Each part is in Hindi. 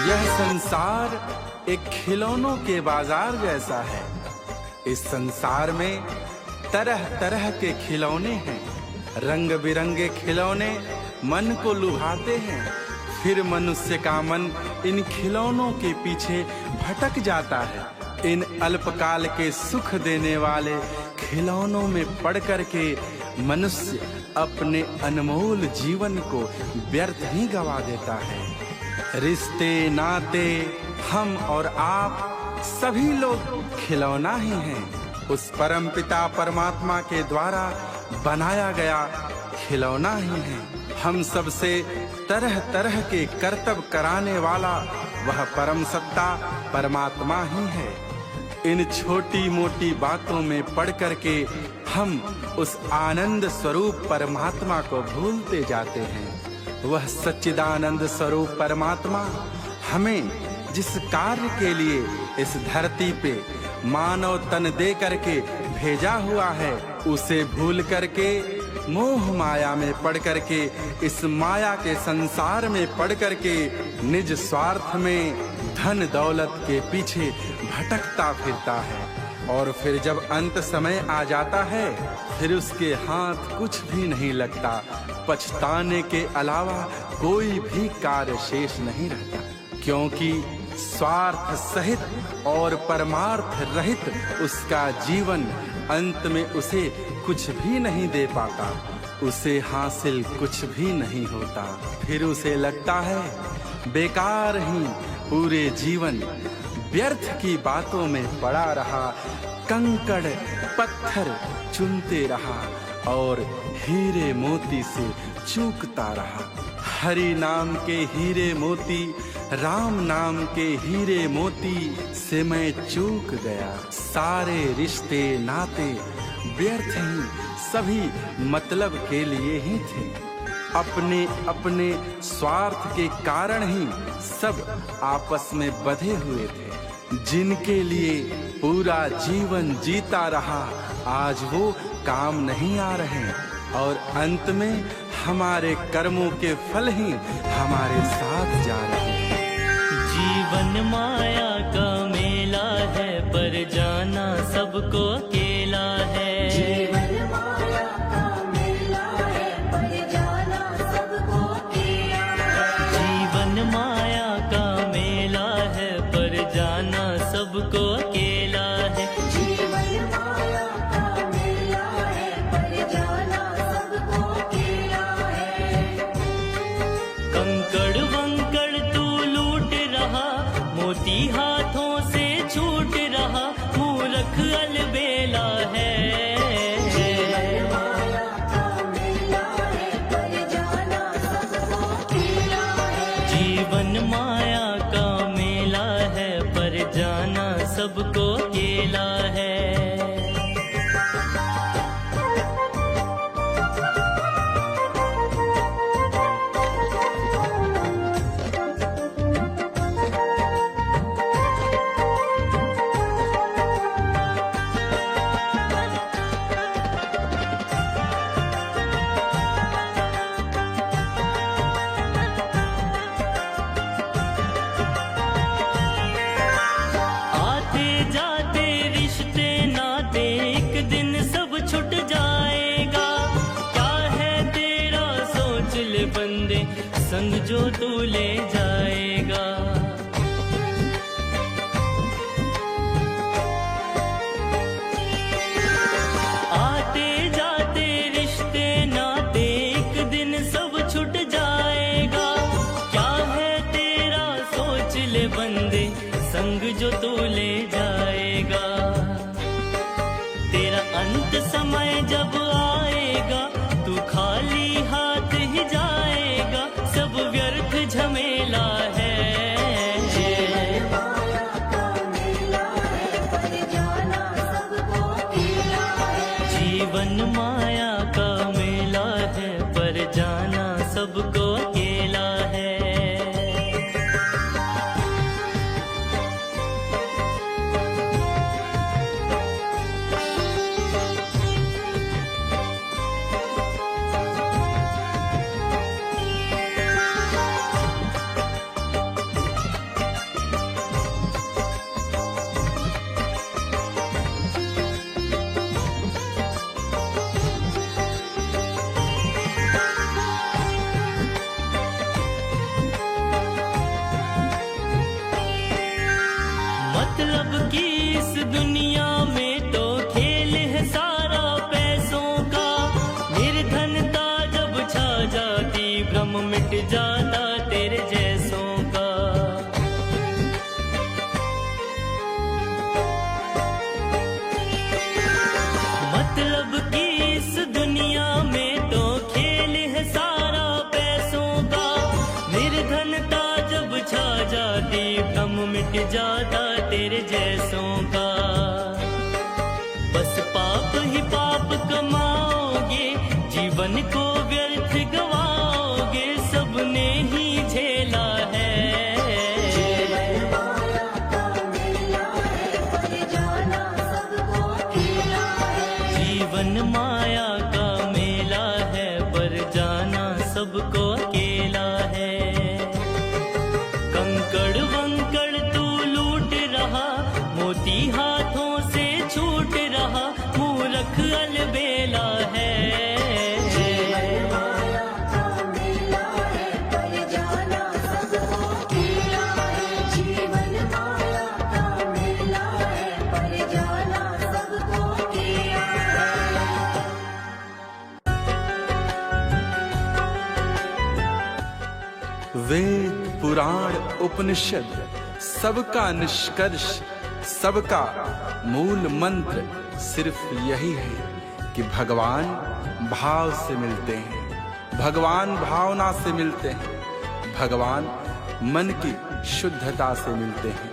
यह संसार एक खिलौनों के बाजार जैसा है। इस संसार में तरह तरह के खिलौने हैं। रंग बिरंगे खिलौने मन को लुभाते हैं, फिर मनुष्य का मन इन खिलौनों के पीछे भटक जाता है। इन अल्पकाल के सुख देने वाले खिलौनों में पड़ करके मनुष्य अपने अनमोल जीवन को व्यर्थ ही गवा देता है। रिश्ते नाते, हम और आप सभी लोग खिलौना ही हैं। उस परमपिता परमात्मा के द्वारा बनाया गया खिलौना ही है। हम सबसे तरह तरह के कर्तव्य कराने वाला वह परम सत्ता परमात्मा ही है। इन छोटी मोटी बातों में पड़ करके हम उस आनंद स्वरूप परमात्मा को भूलते जाते हैं। वह सच्चिदानंद स्वरूप परमात्मा हमें जिस कार्य के लिए इस धरती पे मानव तन दे करके भेजा हुआ है, उसे भूल करके मोह माया में पड़ करके, इस माया के संसार में पड़ करके निज स्वार्थ में धन दौलत के पीछे भटकता फिरता है। और फिर जब अंत समय आ जाता है, फिर उसके हाथ कुछ भी नहीं लगता। पछताने के अलावा कोई भी कार्य शेष नहीं रहता, क्योंकि स्वार्थ सहित और परमार्थ रहित उसका जीवन अंत में उसे कुछ भी नहीं दे पाता। उसे हासिल कुछ भी नहीं होता। फिर उसे लगता है बेकार ही पूरे जीवन व्यर्थ की बातों में पड़ा रहा, कंकड़ पत्थर चुनते रहा और हीरे मोती से चूकता रहा। हरि नाम के हीरे मोती, राम नाम के हीरे मोती से मैं चूक गया। सारे रिश्ते नाते व्यर्थ ही, सभी मतलब के लिए ही थे। अपने अपने स्वार्थ के कारण ही सब आपस में बंधे हुए थे। जिनके लिए पूरा जीवन जीता रहा, आज वो काम नहीं आ रहे और अंत में हमारे कर्मों के फल ही हमारे साथ जा रहे हैं। जीवन माया का मेला है, पर जाना सबको अकेला है। जीवन माया का मेला है, पर जाना सबको अकेला है। जीवन माया का मेला है, पर जाना सबको अकेला है। जीवन माया का मेला है, पर जाना सबको अकेला है। कंकड़ वंकड़ तू लूट रहा, मोती हाथों से छूट रहा, मूर्ख अलबेला है। जीवन माया का मेला है, पर जाना सबको अकेला है। जीवन माया का मेला है, पर जाना सबको अकेला है। आते जाते रिश्ते नाते एक दिन सब छूट जाएगा। क्या है तेरा सोच ले बंदे, संग जो तू ले जाएगा। आते जाते रिश्ते नाते एक दिन सब छूट जाएगा। क्या है तेरा सोच ले बंदे, संग जो तू ले जाएगा। तेरा अंत समय जब आएगा, तू खाली हाथ ही जाएगा। सब व्यर्थ झमेला है। जीवन माया का मेला है, पर जाना सबको अकेला है। जीवन माया का मेला है, पर जाना सबको अकेला है। ज्यादा तेरे जैसों का। बस पाप ही पाप कमाओगे, जीवन को व्यर्थ गवाओगे, सबने ही झेला है। माया का मेला है, पर जाना सबको अकेला है। जीवन माया का मेला है, पर जाना सबको अकेला है। कंकड़ वंकड़ तू लूट रहा, मोती हाथों से छूट रहा, मूर्ख अलबेला है। माया का मेला है, पर जाना सबको अकेला है। जीवन माया का मेला है, पर जाना सबको अकेला है। वेद पुराण उपनिषद सबका निष्कर्ष, सबका मूल मंत्र सिर्फ यही है कि भगवान भाव से मिलते हैं, भगवान भावना से मिलते हैं, भगवान मन की शुद्धता से मिलते हैं,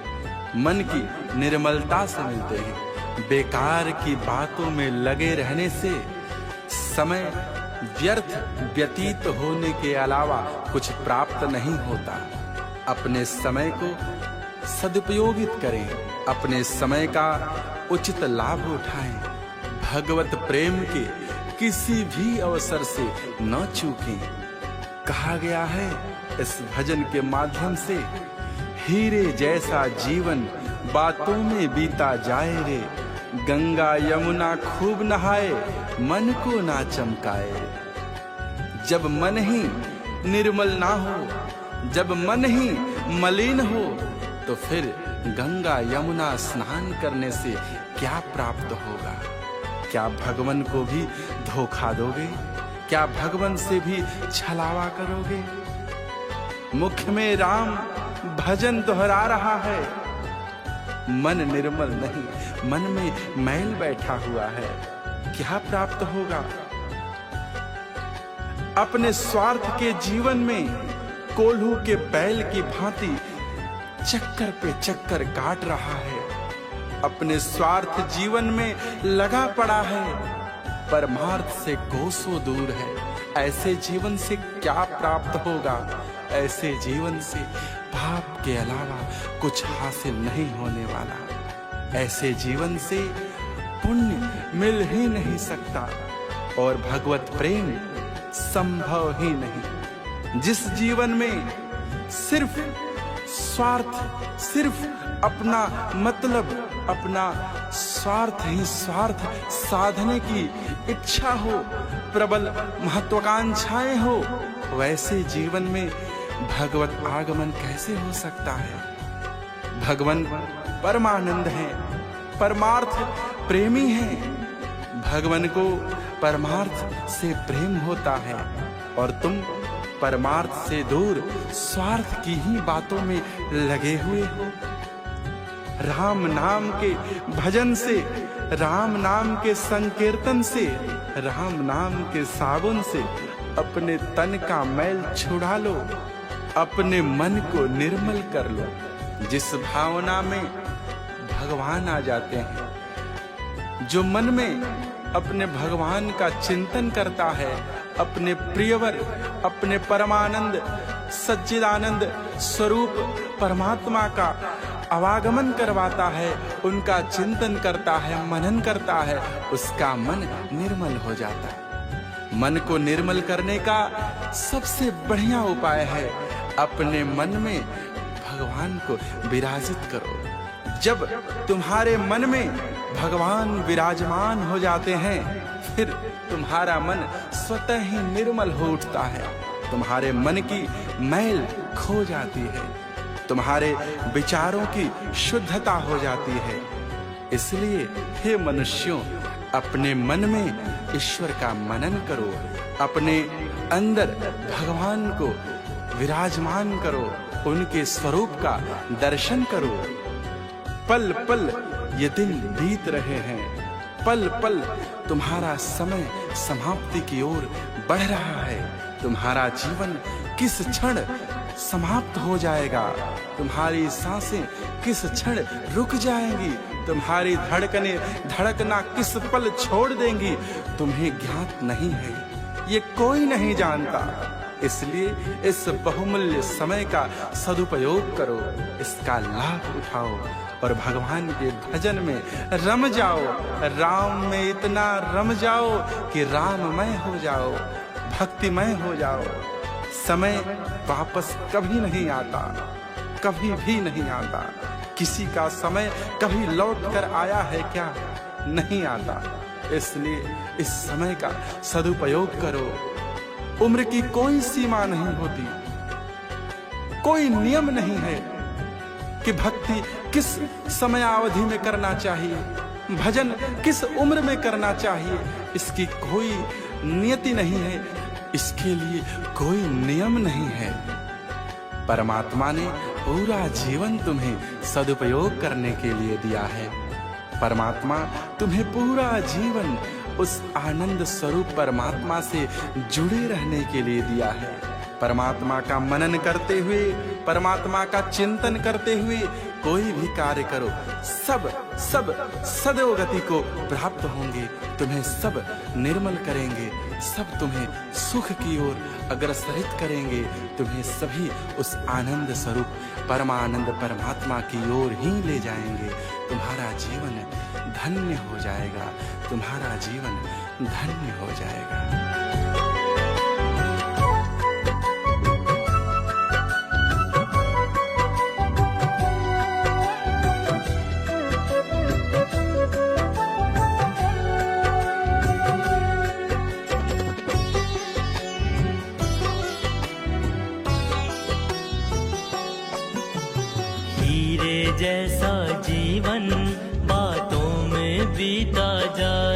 मन की निर्मलता से मिलते हैं। बेकार की बातों में लगे रहने से समय व्यर्थ व्यतीत होने के अलावा कुछ प्राप्त नहीं होता। अपने समय को सदुपयोगित करें, अपने समय का उचित लाभ उठाएं, भगवत प्रेम के किसी भी अवसर से न चूकें। कहा गया है इस भजन के माध्यम से, हीरे जैसा जीवन बातों में बीता जाए रे, गंगा यमुना खूब नहाए, मन को ना चमकाए। जब मन ही निर्मल ना हो, जब मन ही मलिन हो, तो फिर गंगा यमुना स्नान करने से क्या प्राप्त होगा? क्या भगवान को भी धोखा दोगे? क्या भगवान से भी छलावा करोगे? मुख में राम भजन दोहरा रहा है, मन निर्मल नहीं, मन में मैल बैठा हुआ है, क्या प्राप्त होगा? अपने स्वार्थ के जीवन में कोल्हू के बैल की भांति चक्कर पे चक्कर काट रहा है, अपने स्वार्थ जीवन में लगा पड़ा है, परमार्थ से कोसों दूर है। ऐसे जीवन से क्या प्राप्त होगा? ऐसे जीवन से पाप के अलावा कुछ हासिल नहीं होने वाला। ऐसे जीवन से पुण्य मिल ही नहीं सकता और भगवत प्रेम संभव ही नहीं। जिस जीवन में सिर्फ स्वार्थ, सिर्फ अपना मतलब, अपना स्वार्थ ही स्वार्थ साधने की इच्छा हो, प्रबल महत्वाकांक्षाएं हो, वैसे जीवन में भगवत आगमन कैसे हो सकता है? भगवान परमानंद है, परमार्थ प्रेमी है। भगवान को परमार्थ से प्रेम होता है और तुम परमार्थ से दूर स्वार्थ की ही बातों में लगे हुए हो। राम नाम के भजन से, राम नाम के संकीर्तन से, राम नाम के साबुन से अपने तन का मैल छुड़ा लो, अपने मन को निर्मल कर लो। जिस भावना में भगवान आ जाते हैं, जो मन में अपने भगवान का चिंतन करता है, अपने प्रियवर, अपने परमानंद सच्चिदानंद स्वरूप परमात्मा का आवागमन करवाता है, उनका चिंतन करता है, मनन करता है, उसका मन निर्मल हो जाता है। मन को निर्मल करने का सबसे बढ़िया उपाय है अपने मन में भगवान को विराजित करो। जब तुम्हारे मन में भगवान विराजमान हो जाते हैं, फिर तुम्हारा मन स्वतः ही निर्मल हो उठता है, तुम्हारे मन की मैल खो जाती है, तुम्हारे विचारों की शुद्धता हो जाती है। इसलिए हे मनुष्यों, अपने मन में ईश्वर का मनन करो, अपने अंदर भगवान को विराजमान करो, उनके स्वरूप का दर्शन करो। पल पल ये दिन बीत रहे हैं, पल पल तुम्हारा समय समाप्ति की ओर बढ़ रहा है। तुम्हारा जीवन किस क्षण समाप्त हो जाएगा। तुम्हारी सांसें किस क्षण रुक जाएंगी, तुम्हारी धड़कनें धड़कना किस पल छोड़ देंगी, तुम्हें ज्ञात नहीं है, ये कोई नहीं जानता। इसलिए इस बहुमूल्य समय का सदुपयोग करो, इसका लाभ उठाओ और भगवान के भजन में रम जाओ। राम में इतना रम जाओ कि राममय हो जाओ, भक्तिमय हो जाओ। समय वापस कभी नहीं आता, कभी भी नहीं आता। किसी का समय कभी लौट कर आया है क्या? नहीं आता। इसलिए इस समय का सदुपयोग करो। उम्र की कोई सीमा नहीं होती, कोई नियम नहीं है कि भक्ति किस समयावधि में करना चाहिए, भजन किस उम्र में करना चाहिए। इसकी कोई नियति नहीं है, इसके लिए कोई नियम नहीं है। परमात्मा ने पूरा जीवन तुम्हें सदुपयोग करने के लिए दिया है। परमात्मा तुम्हें पूरा जीवन उस आनंद स्वरूप परमात्मा से जुड़े रहने के लिए दिया है। परमात्मा का मनन करते हुए, परमात्मा का चिंतन करते हुए कोई भी कार्य करो, सब सदोगति को प्राप्त होंगे। तुम्हें सब निर्मल करेंगे, सब तुम्हें सुख की ओर अग्रसरित करेंगे। तुम्हें सभी उस आनंद स्वरूप परमानंद परमात्मा की ओर ही ले जाएंगे। तुम्हारा जीवन धन्य हो जाएगा, तुम्हारा जीवन धन्य हो जाएगा। हीरे जैसा जीवन बातों में बीता जा